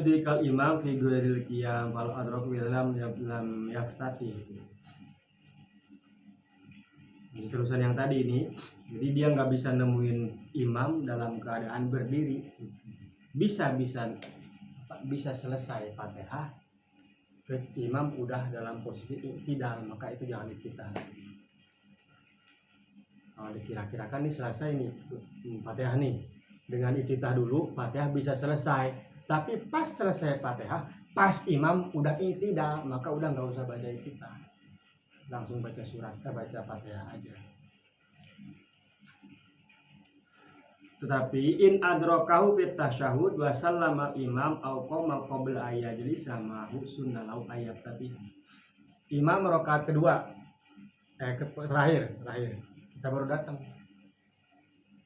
tudikal imam fi ghairil qiyam fal adrak lam yaftati. Terusan yang tadi ini, jadi dia nggak bisa nemuin imam dalam keadaan berdiri. Bisa selesai Fatihah, imam udah dalam posisi iktidal, maka itu jangan iktidal. Kalau dikira-kirakan nih selesai nih Fatihah nih, dengan iktidal dulu Fatihah bisa selesai. Tapi pas selesai Fatihah, pas imam udah iktidal, maka udah nggak usah baca iktidal, langsung baca baca Fatihah aja. Tetapi in adrakahu fit tasyahud wa sallama imam au qoma qabla ayyajli sama sunnah lau ayat. Tapi imam rakaat kedua terakhir kita baru datang,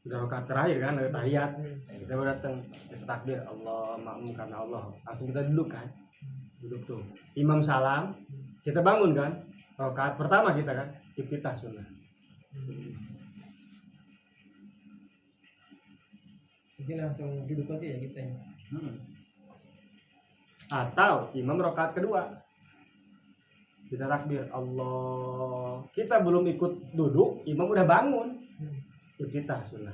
udah rakaat terakhir kan, ada tahiyat, kita baru datang, kita takbir Allah makmum karena Allah, langsung kita duduk kan, duduk tuh imam salam, kita bangun kan, rakaat pertama kita kan iftitah sunnah. Jadi langsung duduk aja ya kita ya. Atau imam rakaat kedua kita takbir Allah, kita belum ikut duduk, imam udah bangun, iftitah sunnah.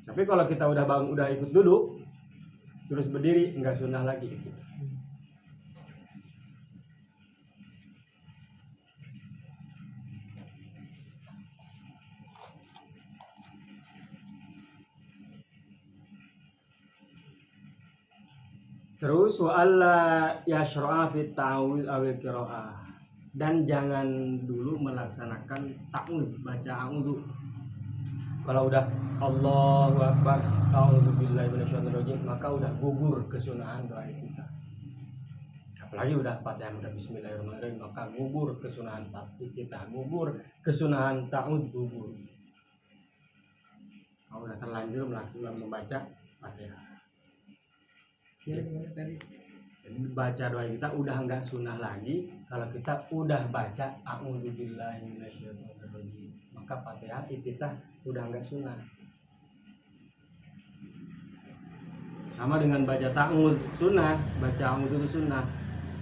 Tapi kalau kita udah ikut duduk terus berdiri, enggak sunnah lagi. Terus wa alla yashra'a fit ta'awudz awil qira'ah, dan jangan dulu melaksanakan ta'awudz, baca a'udzu. Kalau udah Allahu Akbar, a'udzubillahi minasyaitonirrajim, maka udah gugur kesunahan doa kita. Apalagi udah Fatihah, udah bismillahirrahmanirrahim, maka gugur kesunahan kita, gugur kesunahan ta'awudz, gugur. Kalau udah terlanjur melaksanakan membaca Fatihah. Ya, tadi. Jadi baca doa kita udah enggak sunnah lagi kalau kita udah baca a'udzubillahi minasyaitonirrajim, maka Fatihah iftitah udah enggak sunnah. Sama dengan baca ta'awudz sunnah, baca a'udzu itu sunnah.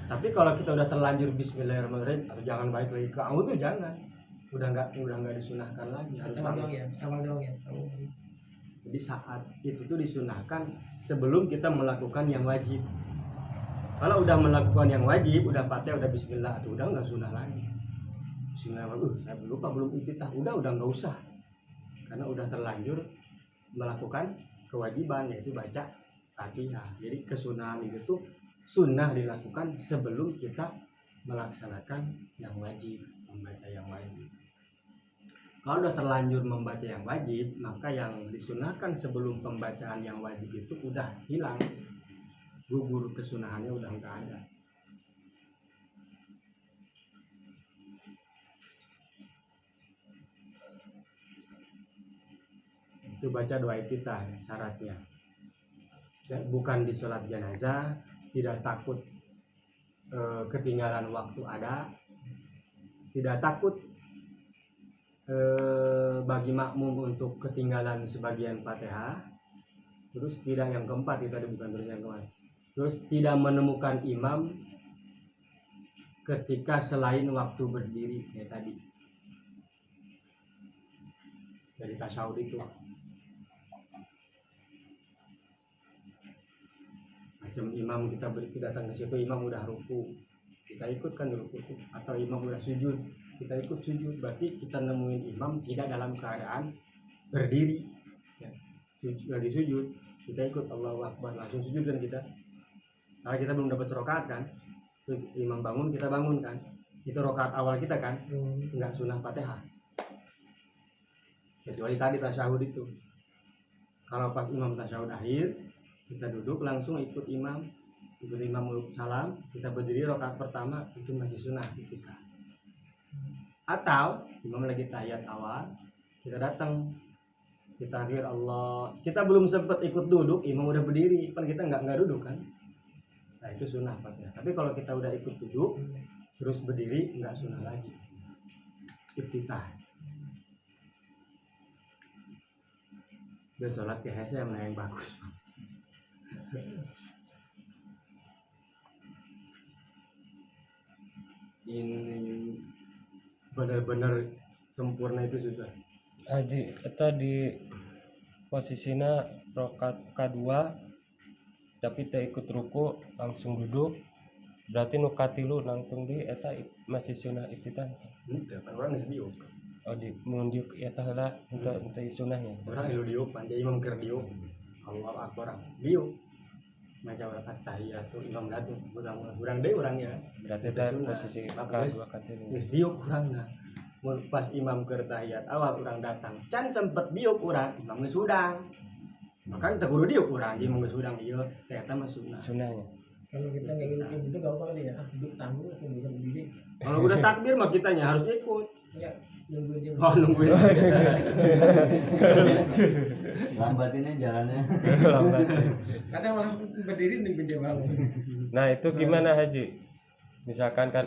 Tapi kalau kita udah terlanjur bismillahirrahmanirrahim, atau jangan balik lagi ke a'udzu, jangan. Udah enggak disunahkan lagi. Awal doang ya. Jadi saat itu tuh disunahkan sebelum kita melakukan yang wajib. Kalau udah melakukan yang wajib, udah Fatihah, udah bismillah, itu udah enggak sunnah lagi. Bismillahirrahmanirrahim, saya lupa belum iftitah, udah enggak usah. Karena udah terlanjur melakukan kewajiban, yaitu baca Fatihah. Jadi kesunahan itu tuh sunnah dilakukan sebelum kita melaksanakan yang wajib, membaca yang wajib. Kalau udah terlanjur membaca yang wajib, maka yang disunahkan sebelum pembacaan yang wajib itu udah hilang, gugur kesunahannya, udah nggak ada. Itu baca doa iftitah syaratnya. Bukan di sholat jenazah, tidak takut ketinggalan waktu ada, tidak takut bagi makmum untuk ketinggalan sebagian Fatihah. Terus tidak, yang keempat itu tadi bukan terus yang keempat. Terus tidak menemukan imam ketika selain waktu berdiri kayak tadi. Dari tasyahud itu. Macam imam kita datang ke situ, imam udah ruku, kita ikutkan dulu ruku, atau imam udah sujud, kita ikut sujud, berarti kita nemuin imam tidak dalam keadaan berdiri, ya. Lagi sujud, kita ikut Allahu Akbar, langsung sujud kan kita. Karena kita belum dapat serokaat kan, imam bangun, kita bangun kan, itu rokaat awal kita kan, nggak sunnah Fatihah. Kecuali tadi tasyahud itu. Kalau pas imam tasyahud akhir, kita duduk langsung ikut imam salam, kita berdiri rokaat pertama, itu masih sunnah kita. Atau imam lagi tahiyat awal, kita datang, kita akhir Allah, kita belum sempat ikut duduk, imam udah berdiri, kan kita nggak duduk kan, nah itu sunnah Fatihah. Tapi kalau kita udah ikut duduk terus berdiri, nggak sunnah lagi, iftitah. Biar sholat ke hese yang bagus. Ini benar-benar sempurna itu sudah. Haji eta di posisinya rokat kedua tapi teu ikut ruku langsung duduk berarti nu katilu langsung di eta masih sunah iftitah. Kan orang geus diuk. Oh di munjuk eta heula untuk sunahnya. Orang elu diuk pan imam keur diuk. Allahu akbar. Diuk. Maca rakaat tahiyat tuh imam datu urang deui urangnya. Berarti Itu eta sunah. posisi Bagus. kedua katilu. Geus diuk urangna. Mun pas imam keur tahiyat awal urang datang, can sempet diuk urang, imam geus udang. Maka teu kudu diuk urang, imam geus udang ieu teh eta mah sunah. Sunahnya. Kalau kita nggak ngikutin itu gak apa kali ya. Duduk tangguh aku bisa berdiri. Kalau udah takbir mah kitanya harus ikut. Ya nungguin dia. Oh nungguin. Lambatinnya jalannya. Lambat. Kadang malah berdiri nungguin dia bangun. Nah itu gimana Haji? Misalkan kan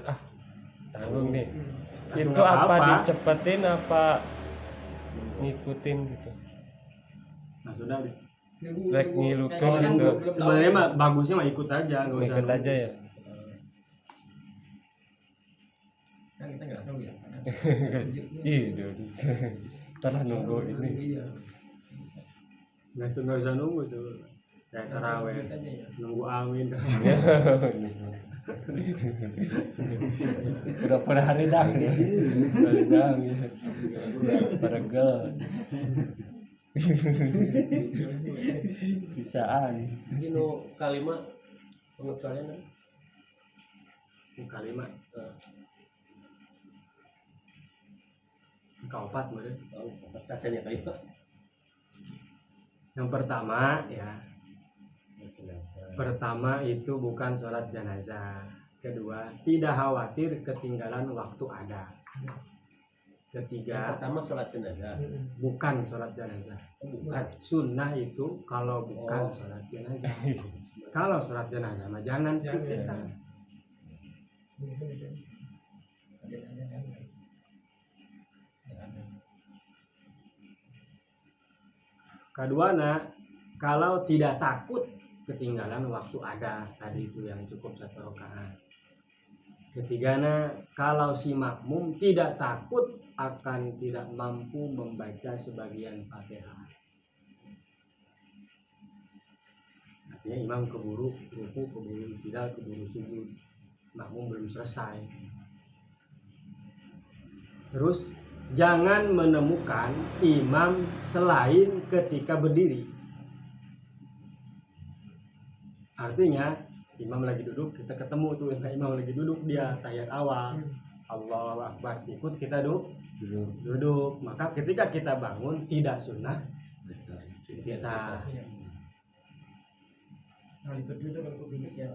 tanggung nih. Aduh, Itu nggak apa apa-apa. dicepetin apa ngikutin gitu? Nah sudah deh. Rek ngilukeun Oh, gitu. nunggu. Sebenarnya mah bagusnya mah ikut aja, nggak usah Ikut nunggu. aja ya. Kan kita nggak tahu ya. Ih, dulu. Telah nunggu ini. Iya. Nggak usah nunggu sebenarnya. Kayak taraweh, Ikut aja ya. nunggu amin. Udah pernah hari dah di sini. Hari dah. Pergel. Bisaan. Ini no kalimat pengecualian kan? Kalimat. Kaopat meureun. Tacanya kalimat. Yang pertama ya, pertama itu bukan sholat jenazah. Kedua, tidak khawatir ketinggalan waktu ada. Yang Ketiga, pertama sholat jenazah. bukan sholat jenazah. Bukan. Sunnah itu kalau bukan Oh. sholat jenazah. Kalau sholat jenazah mah jangan Jangan. kita. Kedua, kalau tidak takut ketinggalan waktu ada, tadi itu yang cukup satu rakaat. Ketigana, kalau si makmum tidak takut akan tidak mampu membaca sebagian Fatihah. Artinya imam keburu ruku, keburu tidak, keburu sujud. Makmum belum selesai. Terus jangan menemukan imam selain ketika berdiri. Artinya imam lagi duduk, kita ketemu tuh imam lagi duduk, dia tahiyat awal, Allahu Akbar, ikut kita duduk. Maka ketika kita bangun tidak sunnah kita, Kalau ikut duduk kalau duduk ya.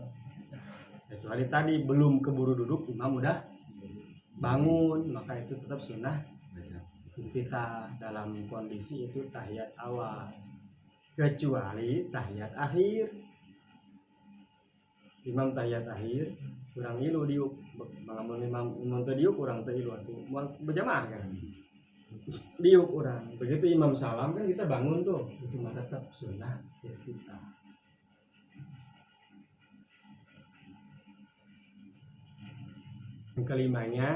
kecuali tadi belum keburu duduk, imam udah bangun, maka itu tetap sunnah kita dalam kondisi itu tahiyat awal, kecuali tahiyat akhir. Imam tahiyat akhir kurang ilu diuk, malamun imam teu diuk kurang teu ilu atuh berjamaah kan diuk kurang. Begitu imam salam kan kita bangun tuh, itu mah tetap sunnah kita. Yang kelimanya,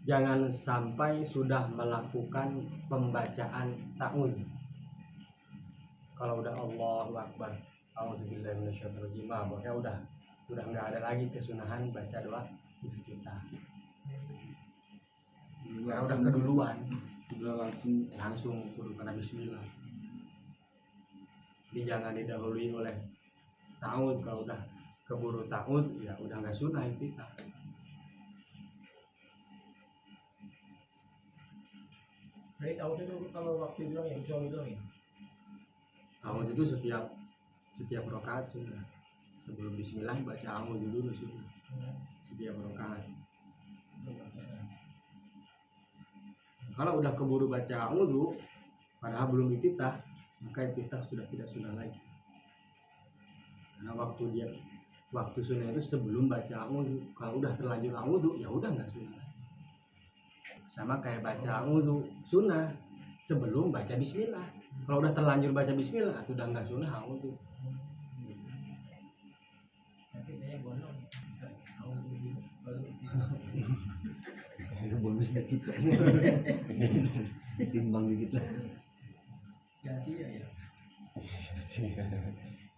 jangan sampai sudah melakukan pembacaan ta'awuz. Kalau udah Allahu Akbar, a'udzubillahi minasyaitonir rajim, pokoknya udah nggak ada lagi kesunahan baca doa iftitah. Karena udah keduluan, langsung kudu kena bismillah. Jadi jangan didahului oleh ta'awuz. Kalau udah keburu ta'awuz ya udah nggak sunah iftitah. Jadi tahu itu kalau waktu doang ya, usul doang ya. Ta'awuz itu setiap rakaat sudah. Sebelum bismillah baca ta'awuz dulu sudah. Setiap rakaat. Kalau udah keburu baca ta'awuz padahal belum iftitah, maka iftitah sudah tidak sunnah lagi. Karena waktu sunnah itu sebelum baca ta'awuz. Kalau udah terlanjur ta'awuz ya udah nggak sunnah. Sama kayak baca ta'awuz sunnah sebelum baca bismillah. Kalau udah terlanjur baca bismillah itu udah nggak sunnah tuh. Nanti saya gondong. Mau baru Itu bonus dikit kan. Timbang dikit lah. sia-sia ya. Iya.